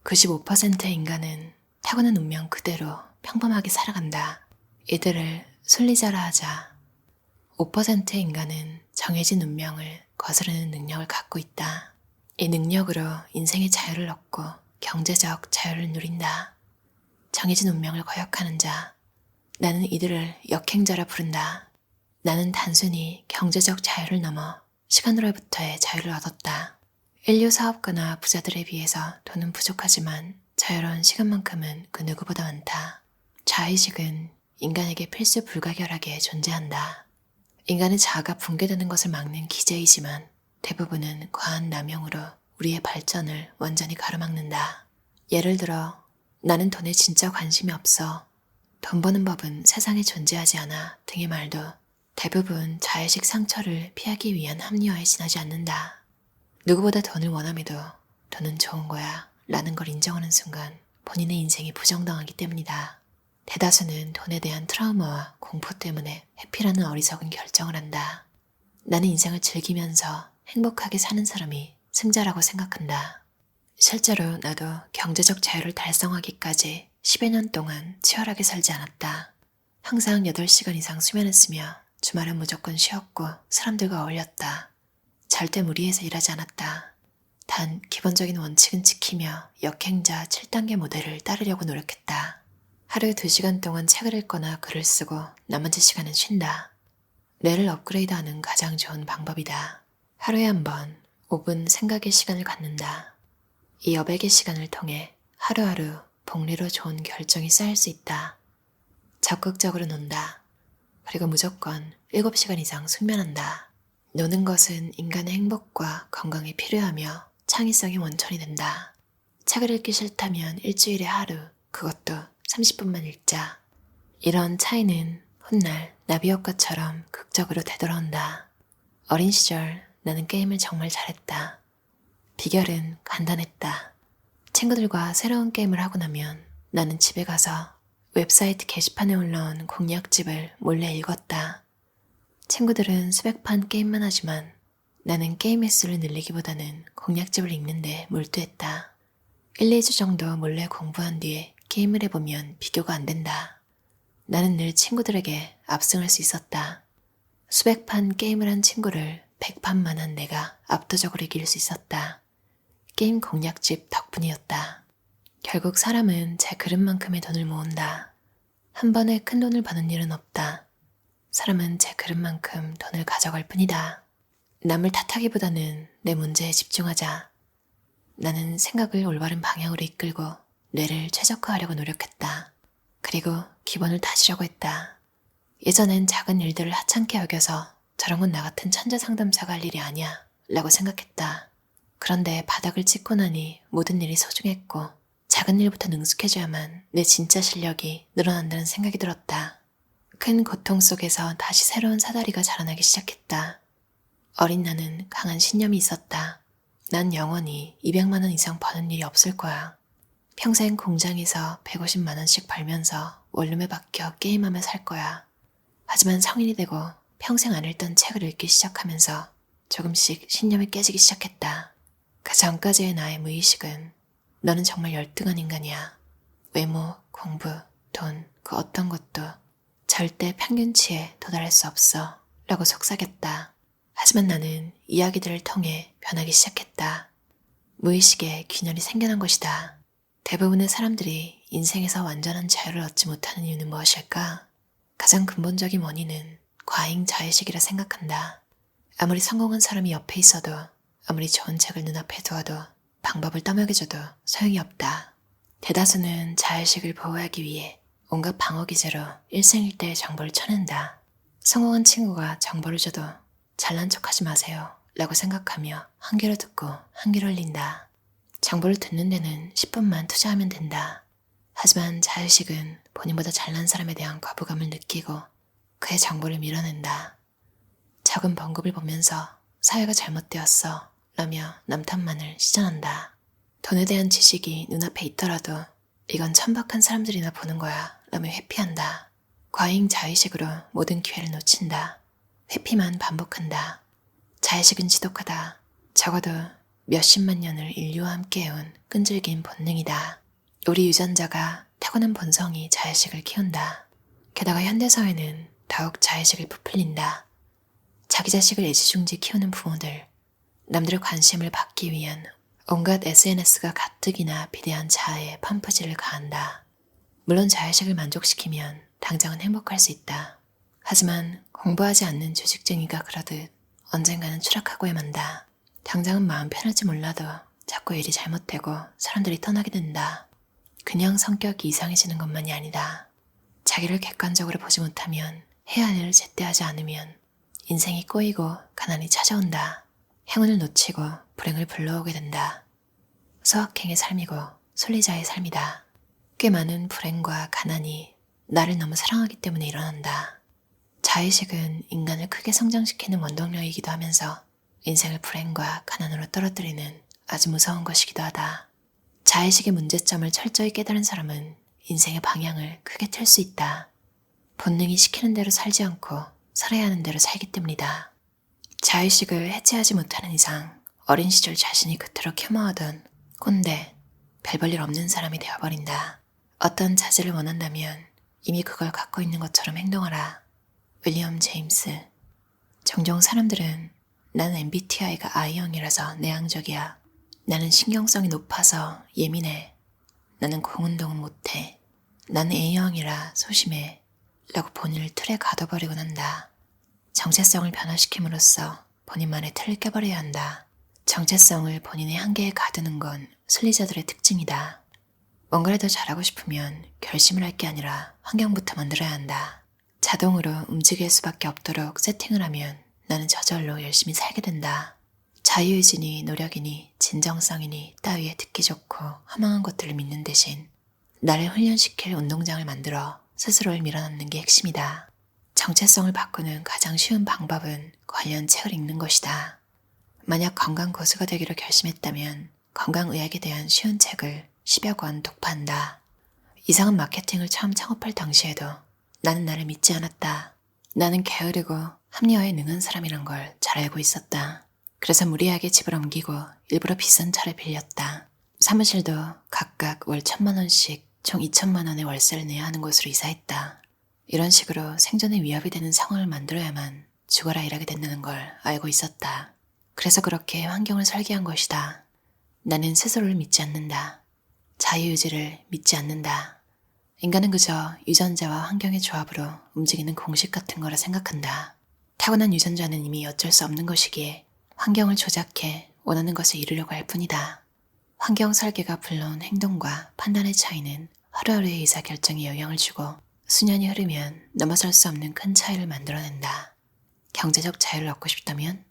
95%의 인간은 타고난 운명 그대로 평범하게 살아간다. 이들을 순리자라 하자. 5%의 인간은 정해진 운명을 거스르는 능력을 갖고 있다. 이 능력으로 인생의 자유를 얻고 경제적 자유를 누린다. 정해진 운명을 거역하는 자, 나는 이들을 역행자라 부른다. 나는 단순히 경제적 자유를 넘어 시간으로부터의 자유를 얻었다. 인류 사업가나 부자들에 비해서 돈은 부족하지만 자유로운 시간만큼은 그 누구보다 많다. 자의식은 인간에게 필수 불가결하게 존재한다. 인간의 자아가 붕괴되는 것을 막는 기제이지만 대부분은 과한 남용으로 우리의 발전을 완전히 가로막는다. 예를 들어, 나는 돈에 진짜 관심이 없어. 돈 버는 법은 세상에 존재하지 않아 등의 말도 대부분 자의식 상처를 피하기 위한 합리화에 지나지 않는다. 누구보다 돈을 원함에도 돈은 좋은 거야 라는 걸 인정하는 순간 본인의 인생이 부정당하기 때문이다. 대다수는 돈에 대한 트라우마와 공포 때문에 회피라는 어리석은 결정을 한다. 나는 인생을 즐기면서 행복하게 사는 사람이 승자라고 생각한다. 실제로 나도 경제적 자유를 달성하기까지 10여 년 동안 치열하게 살지 않았다. 항상 8시간 이상 수면했으며 주말은 무조건 쉬었고 사람들과 어울렸다. 절대 무리해서 일하지 않았다. 단 기본적인 원칙은 지키며 역행자 7단계 모델을 따르려고 노력했다. 하루에 2시간 동안 책을 읽거나 글을 쓰고 나머지 시간은 쉰다. 뇌를 업그레이드하는 가장 좋은 방법이다. 하루에 한 번 5분 생각의 시간을 갖는다. 이 여백의 시간을 통해 하루하루 복리로 좋은 결정이 쌓일 수 있다. 적극적으로 논다. 그리고 무조건 7시간 이상 숙면한다. 노는 것은 인간의 행복과 건강에 필요하며 창의성의 원천이 된다. 책을 읽기 싫다면 일주일에 하루, 그것도 30분만 읽자. 이런 차이는 훗날 나비효과처럼 극적으로 되돌아온다. 어린 시절 나는 게임을 정말 잘했다. 비결은 간단했다. 친구들과 새로운 게임을 하고 나면 나는 집에 가서 웹사이트 게시판에 올라온 공략집을 몰래 읽었다. 친구들은 수백 판 게임만 하지만 나는 게임 횟수를 늘리기보다는 공략집을 읽는데 몰두했다. 1, 2주 정도 몰래 공부한 뒤에 게임을 해보면 비교가 안 된다. 나는 늘 친구들에게 압승할 수 있었다. 수백 판 게임을 한 친구를 100판만 한 내가 압도적으로 이길 수 있었다. 게임 공략집 덕분이었다. 결국 사람은 제 그릇만큼의 돈을 모은다. 한 번에 큰 돈을 버는 일은 없다. 사람은 제 그릇만큼 돈을 가져갈 뿐이다. 남을 탓하기보다는 내 문제에 집중하자. 나는 생각을 올바른 방향으로 이끌고 뇌를 최적화하려고 노력했다. 그리고 기본을 다지려고 했다. 예전엔 작은 일들을 하찮게 여겨서 저런 건 나 같은 천재 상담사가 할 일이 아니야 라고 생각했다. 그런데 바닥을 찍고 나니 모든 일이 소중했고 작은 일부터 능숙해져야만 내 진짜 실력이 늘어난다는 생각이 들었다. 큰 고통 속에서 다시 새로운 사다리가 자라나기 시작했다. 어린 나는 강한 신념이 있었다. 난 영원히 200만 원 이상 버는 일이 없을 거야. 평생 공장에서 150만 원씩 벌면서 원룸에 박혀 게임하며 살 거야. 하지만 성인이 되고 평생 안 읽던 책을 읽기 시작하면서 조금씩 신념이 깨지기 시작했다. 그 전까지의 나의 무의식은 너는 정말 열등한 인간이야. 외모, 공부, 돈, 그 어떤 것도 절대 평균치에 도달할 수 없어 라고 속삭였다. 하지만 나는 이야기들을 통해 변하기 시작했다. 무의식에 균열이 생겨난 것이다. 대부분의 사람들이 인생에서 완전한 자유를 얻지 못하는 이유는 무엇일까? 가장 근본적인 원인은 과잉 자의식이라 생각한다. 아무리 성공한 사람이 옆에 있어도 아무리 좋은 책을 눈앞에 두어도 방법을 떠먹여줘도 소용이 없다. 대다수는 자의식을 보호하기 위해 온갖 방어 기제로 일생일대의 정보를 쳐낸다. 성공한 친구가 정보를 줘도 잘난 척하지 마세요 라고 생각하며 한 귀로 듣고 한 귀로 흘린다. 정보를 듣는 데는 10분만 투자하면 된다. 하지만 자의식은 본인보다 잘난 사람에 대한 거부감을 느끼고 그의 정보를 밀어낸다. 적은 번급을 보면서 사회가 잘못되었어 라며 남탓만을 시전한다. 돈에 대한 지식이 눈앞에 있더라도 이건 천박한 사람들이나 보는 거야 라며 회피한다. 과잉 자의식으로 모든 기회를 놓친다. 회피만 반복한다. 자의식은 지독하다. 적어도 몇십만 년을 인류와 함께해온 끈질긴 본능이다. 우리 유전자가 타고난 본성이 자의식을 키운다. 게다가 현대사회는 더욱 자의식을 부풀린다. 자기 자식을 애지중지 키우는 부모들, 남들의 관심을 받기 위한 온갖 SNS가 가뜩이나 비대한 자아에 펌프질을 가한다. 물론 자의식을 만족시키면 당장은 행복할 수 있다. 하지만 공부하지 않는 조직쟁이가 그러듯 언젠가는 추락하고야 만다. 당장은 마음 편할지 몰라도 자꾸 일이 잘못되고 사람들이 떠나게 된다. 그냥 성격이 이상해지는 것만이 아니다. 자기를 객관적으로 보지 못하면 해야 할 일을 제때 하지 않으면 인생이 꼬이고 가난이 찾아온다. 행운을 놓치고 불행을 불러오게 된다. 소확행의 삶이고 순리자의 삶이다. 꽤 많은 불행과 가난이 나를 너무 사랑하기 때문에 일어난다. 자의식은 인간을 크게 성장시키는 원동력이기도 하면서 인생을 불행과 가난으로 떨어뜨리는 아주 무서운 것이기도 하다. 자의식의 문제점을 철저히 깨달은 사람은 인생의 방향을 크게 틀 수 있다. 본능이 시키는 대로 살지 않고 살아야 하는 대로 살기 때문이다. 자의식을 해체하지 못하는 이상 어린 시절 자신이 그토록 혐오하던 꼰대, 별 볼 일 없는 사람이 되어버린다. 어떤 자질을 원한다면 이미 그걸 갖고 있는 것처럼 행동하라. 윌리엄 제임스. 종종 사람들은 나는 MBTI가 I형이라서 내향적이야. 나는 신경성이 높아서 예민해. 나는 공운동은 못해. 나는 A형이라 소심해. 라고 본인을 틀에 가둬버리곤 한다. 정체성을 변화시킴으로써 본인만의 틀을 깨버려야 한다. 정체성을 본인의 한계에 가두는 건 순리자들의 특징이다. 뭔가를 더 잘하고 싶으면 결심을 할 게 아니라 환경부터 만들어야 한다. 자동으로 움직일 수밖에 없도록 세팅을 하면 나는 저절로 열심히 살게 된다. 자유의지니 노력이니 진정성이니 따위에 듣기 좋고 허망한 것들을 믿는 대신 나를 훈련시킬 운동장을 만들어 스스로를 밀어넣는 게 핵심이다. 정체성을 바꾸는 가장 쉬운 방법은 관련 책을 읽는 것이다. 만약 건강고수가 되기로 결심했다면 건강의학에 대한 쉬운 책을 10여 권 독파한다. 이상한 마케팅을 처음 창업할 당시에도 나는 나를 믿지 않았다. 나는 게으르고 합리화에 능한 사람이란 걸 잘 알고 있었다. 그래서 무리하게 집을 옮기고 일부러 비싼 차를 빌렸다. 사무실도 각각 월 1,000만 원씩 총 2,000만 원의 월세를 내야 하는 곳으로 이사했다. 이런 식으로 생존에 위협이 되는 상황을 만들어야만 죽어라 일하게 된다는 걸 알고 있었다. 그래서 그렇게 환경을 설계한 것이다. 나는 스스로를 믿지 않는다. 자유의지를 믿지 않는다. 인간은 그저 유전자와 환경의 조합으로 움직이는 공식 같은 거라 생각한다. 타고난 유전자는 이미 어쩔 수 없는 것이기에 환경을 조작해 원하는 것을 이루려고 할 뿐이다. 환경 설계가 불러온 행동과 판단의 차이는 하루하루의 의사결정에 영향을 주고 수년이 흐르면 넘어설 수 없는 큰 차이를 만들어낸다. 경제적 자유를 얻고 싶다면?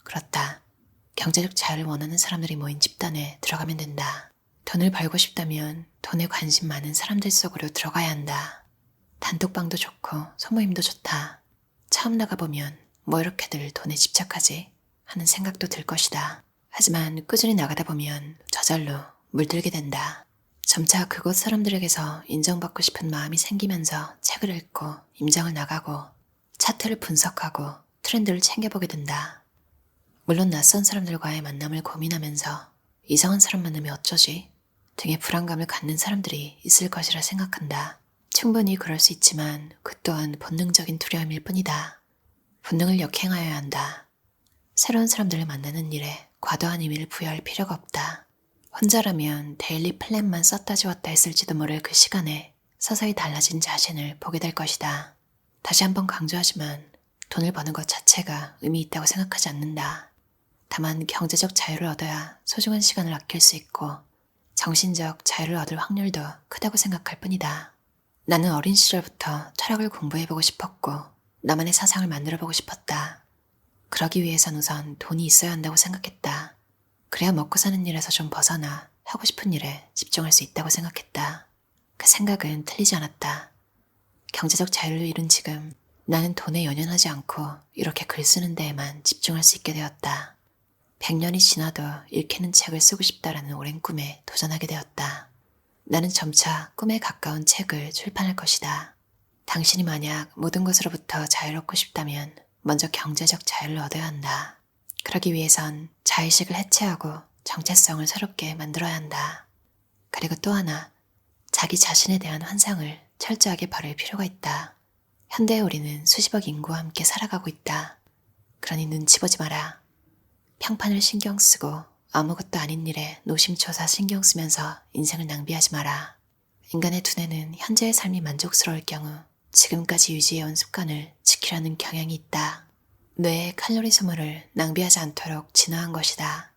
그렇다. 경제적 자유를 원하는 사람들이 모인 집단에 들어가면 된다. 돈을 벌고 싶다면 돈에 관심 많은 사람들 속으로 들어가야 한다. 단톡방도 좋고 소모임도 좋다. 처음 나가보면 뭐 이렇게들 돈에 집착하지? 하는 생각도 들 것이다. 하지만 꾸준히 나가다 보면 저절로 물들게 된다. 점차 그곳 사람들에게서 인정받고 싶은 마음이 생기면서 책을 읽고 임장을 나가고 차트를 분석하고 트렌드를 챙겨보게 된다. 물론 낯선 사람들과의 만남을 고민하면서 이상한 사람 만나면 어쩌지? 등의 불안감을 갖는 사람들이 있을 것이라 생각한다. 충분히 그럴 수 있지만 그 또한 본능적인 두려움일 뿐이다. 본능을 역행하여야 한다. 새로운 사람들을 만나는 일에 과도한 의미를 부여할 필요가 없다. 혼자라면 데일리 플랜만 썼다 지웠다 했을지도 모를 그 시간에 서서히 달라진 자신을 보게 될 것이다. 다시 한번 강조하지만 돈을 버는 것 자체가 의미 있다고 생각하지 않는다. 다만 경제적 자유를 얻어야 소중한 시간을 아낄 수 있고 정신적 자유를 얻을 확률도 크다고 생각할 뿐이다. 나는 어린 시절부터 철학을 공부해보고 싶었고 나만의 사상을 만들어보고 싶었다. 그러기 위해선 우선 돈이 있어야 한다고 생각했다. 그래야 먹고 사는 일에서 좀 벗어나 하고 싶은 일에 집중할 수 있다고 생각했다. 그 생각은 틀리지 않았다. 경제적 자유를 이룬 지금 나는 돈에 연연하지 않고 이렇게 글 쓰는 데에만 집중할 수 있게 되었다. 100년이 지나도 읽히는 책을 쓰고 싶다라는 오랜 꿈에 도전하게 되었다. 나는 점차 꿈에 가까운 책을 출판할 것이다. 당신이 만약 모든 것으로부터 자유롭고 싶다면 먼저 경제적 자유를 얻어야 한다. 그러기 위해선 자의식을 해체하고 정체성을 새롭게 만들어야 한다. 그리고 또 하나, 자기 자신에 대한 환상을 철저하게 버릴 필요가 있다. 현대의 우리는 수십억 인구와 함께 살아가고 있다. 그러니 눈치 보지 마라. 평판을 신경 쓰고 아무것도 아닌 일에 노심초사 신경 쓰면서 인생을 낭비하지 마라. 인간의 두뇌는 현재의 삶이 만족스러울 경우 지금까지 유지해온 습관을 지키려는 경향이 있다. 뇌의 칼로리 소모를 낭비하지 않도록 진화한 것이다.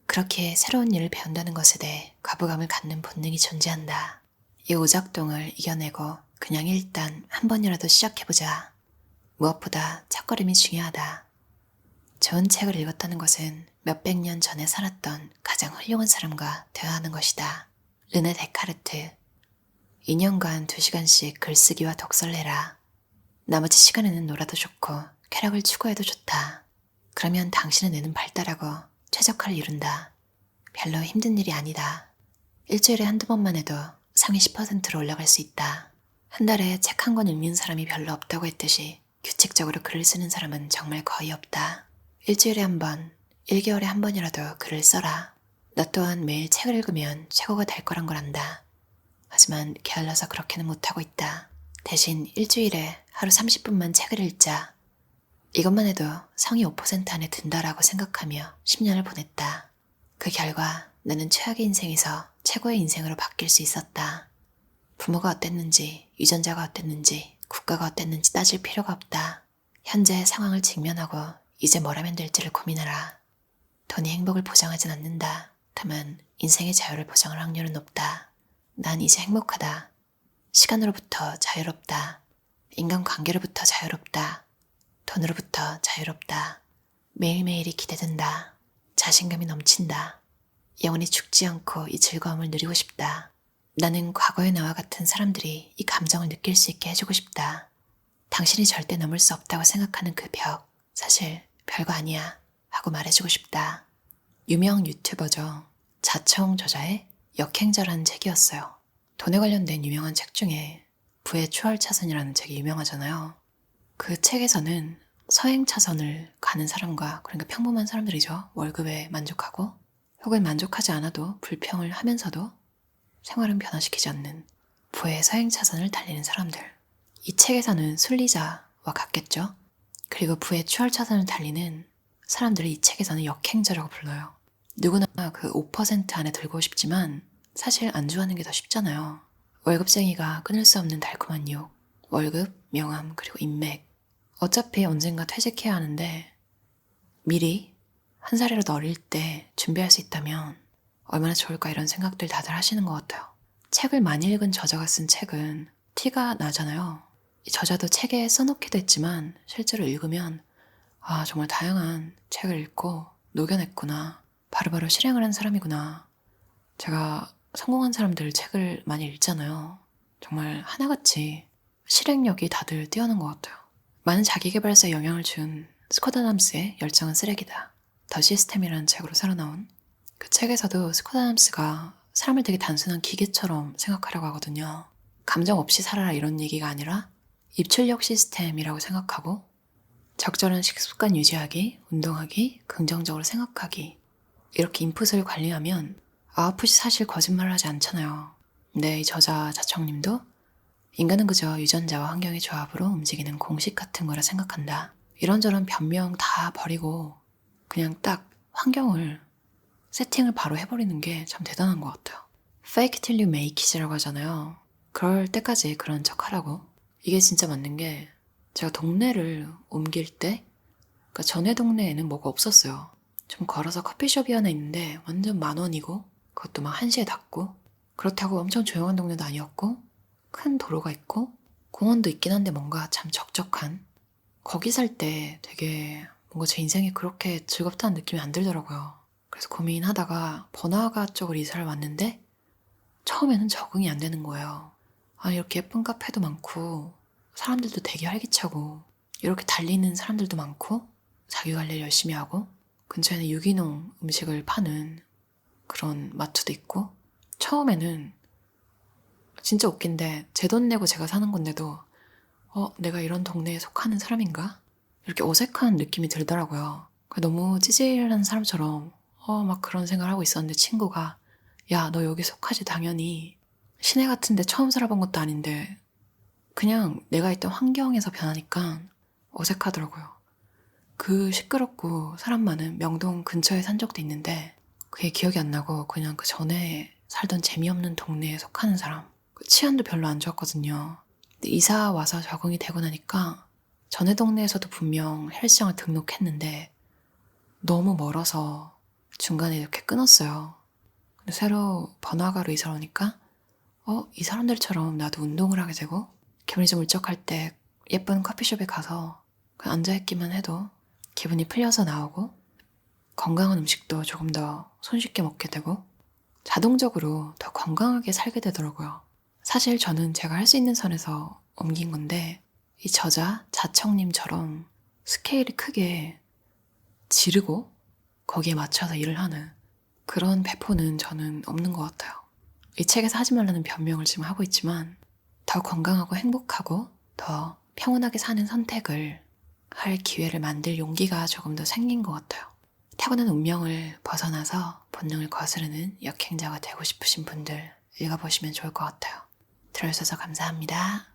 그렇게 새로운 일을 배운다는 것에 대해 거부감을 갖는 본능이 존재한다. 이 오작동을 이겨내고 그냥 일단 한 번이라도 시작해보자. 무엇보다 첫걸음이 중요하다. 좋은 책을 읽었다는 것은 몇백 년 전에 살았던 가장 훌륭한 사람과 대화하는 것이다. 르네 데카르트. 2년간 2시간씩 글쓰기와 독서를 해라. 나머지 시간에는 놀아도 좋고 쾌락을 추구해도 좋다. 그러면 당신의 뇌는 발달하고 최적화를 이룬다. 별로 힘든 일이 아니다. 일주일에 한두 번만 해도 상위 10%로 올라갈 수 있다. 한 달에 책 한 권 읽는 사람이 별로 없다고 했듯이 규칙적으로 글을 쓰는 사람은 정말 거의 없다. 일주일에 한 번, 1개월에 한 번이라도 글을 써라. 너 또한 매일 책을 읽으면 최고가 될 거란 걸 안다. 하지만 게을러서 그렇게는 못하고 있다. 대신 일주일에 하루 30분만 책을 읽자. 이것만 해도 상위 5% 안에 든다라고 생각하며 10년을 보냈다. 그 결과 나는 최악의 인생에서 최고의 인생으로 바뀔 수 있었다. 부모가 어땠는지, 유전자가 어땠는지, 국가가 어땠는지 따질 필요가 없다. 현재의 상황을 직면하고 이제 뭘 하면 될지를 고민하라. 돈이 행복을 보장하진 않는다. 다만 인생의 자유를 보장할 확률은 높다. 난 이제 행복하다. 시간으로부터 자유롭다. 인간관계로부터 자유롭다. 돈으로부터 자유롭다. 매일매일이 기대된다. 자신감이 넘친다. 영원히 죽지 않고 이 즐거움을 누리고 싶다. 나는 과거의 나와 같은 사람들이 이 감정을 느낄 수 있게 해주고 싶다. 당신이 절대 넘을 수 없다고 생각하는 그 벽, 사실 별거 아니야 하고 말해주고 싶다. 유명 유튜버죠. 자청 저자의 역행자라는 책이었어요. 돈에 관련된 유명한 책 중에 부의 추월차선이라는 책이 유명하잖아요. 그 책에서는 서행차선을 가는 사람과, 그러니까 평범한 사람들이죠. 월급에 만족하고 혹은 만족하지 않아도 불평을 하면서도 생활은 변화시키지 않는 부의 서행차선을 달리는 사람들. 이 책에서는 순리자와 같겠죠. 그리고 부의 추월차선을 달리는 사람들을 이 책에서는 역행자라고 불러요. 누구나 그 5% 안에 들고 싶지만 사실 안주하는 게 더 쉽잖아요. 월급쟁이가 끊을 수 없는 달콤한 유혹, 월급, 명함, 그리고 인맥. 어차피 언젠가 퇴직해야 하는데 미리 한 살이라도 어릴 때 준비할 수 있다면 얼마나 좋을까, 이런 생각들 다들 하시는 것 같아요. 책을 많이 읽은 저자가 쓴 책은 티가 나잖아요. 이 저자도 책에 써놓기도 했지만 실제로 읽으면 아, 정말 다양한 책을 읽고 녹여냈구나. 바로바로 실행을 한 사람이구나. 제가 성공한 사람들 책을 많이 읽잖아요. 정말 하나같이 실행력이 다들 뛰어난 것 같아요. 많은 자기계발서에 영향을 준 스콧 아담스의 열정은 쓰레기다. 더 시스템이라는 책으로 새어나온 그 책에서도 스콧 아담스가 사람을 되게 단순한 기계처럼 생각하려고 하거든요. 감정 없이 살아라 이런 얘기가 아니라 입출력 시스템이라고 생각하고 적절한 식습관 유지하기, 운동하기, 긍정적으로 생각하기, 이렇게 인풋을 관리하면 아웃풋이 사실 거짓말을 하지 않잖아요. 근데 이 저자 자청님도 인간은 그저 유전자와 환경의 조합으로 움직이는 공식 같은 거라 생각한다. 이런저런 변명 다 버리고 그냥 딱 환경을 세팅을 바로 해버리는 게 참 대단한 것 같아요. Fake till you make it이라고 하잖아요. 그럴 때까지 그런 척 하라고. 이게 진짜 맞는 게 제가 동네를 옮길 때, 그러니까 전에 동네에는 뭐가 없었어요. 좀 걸어서 커피숍이 하나 있는데 완전 10,000원이고 그것도 막 1시에 닫고, 그렇다고 엄청 조용한 동네도 아니었고 큰 도로가 있고 공원도 있긴 한데 뭔가 참 적적한, 거기 살 때 되게 뭔가 제 인생이 그렇게 즐겁다는 느낌이 안 들더라고요. 그래서 고민하다가 번화가 쪽으로 이사를 왔는데 처음에는 적응이 안 되는 거예요. 아, 이렇게 예쁜 카페도 많고 사람들도 되게 활기차고 이렇게 달리는 사람들도 많고 자기관리를 열심히 하고 근처에는 유기농 음식을 파는 그런 마트도 있고, 처음에는 진짜 웃긴데 제 돈 내고 제가 사는 건데도 내가 이런 동네에 속하는 사람인가? 이렇게 어색한 느낌이 들더라고요. 너무 찌질한 사람처럼 막 그런 생각을 하고 있었는데 친구가 야, 너 여기 속하지 당연히. 시내 같은데 처음 살아본 것도 아닌데 그냥 내가 있던 환경에서 변하니까 어색하더라고요. 그 시끄럽고 사람 많은 명동 근처에 산 적도 있는데 그게 기억이 안 나고 그냥 그 전에 살던 재미없는 동네에 속하는 사람. 치안도 별로 안 좋았거든요. 근데 이사 와서 적응이 되고 나니까 전에 동네에서도 분명 헬스장을 등록했는데 너무 멀어서 중간에 이렇게 끊었어요. 근데 새로 번화가로 이사 오니까 이 사람들처럼 나도 운동을 하게 되고 기분이 좀 울적할 때 예쁜 커피숍에 가서 그냥 앉아있기만 해도 기분이 풀려서 나오고 건강한 음식도 조금 더 손쉽게 먹게 되고 자동적으로 더 건강하게 살게 되더라고요. 사실 저는 제가 할 수 있는 선에서 옮긴 건데 이 저자 자청님처럼 스케일이 크게 지르고 거기에 맞춰서 일을 하는 그런 배포는 저는 없는 것 같아요. 이 책에서 하지 말라는 변명을 지금 하고 있지만 더 건강하고 행복하고 더 평온하게 사는 선택을 할 기회를 만들 용기가 조금 더 생긴 것 같아요. 타고난 운명을 벗어나서 본능을 거스르는 역행자가 되고 싶으신 분들 읽어보시면 좋을 것 같아요. 들어주셔서 감사합니다.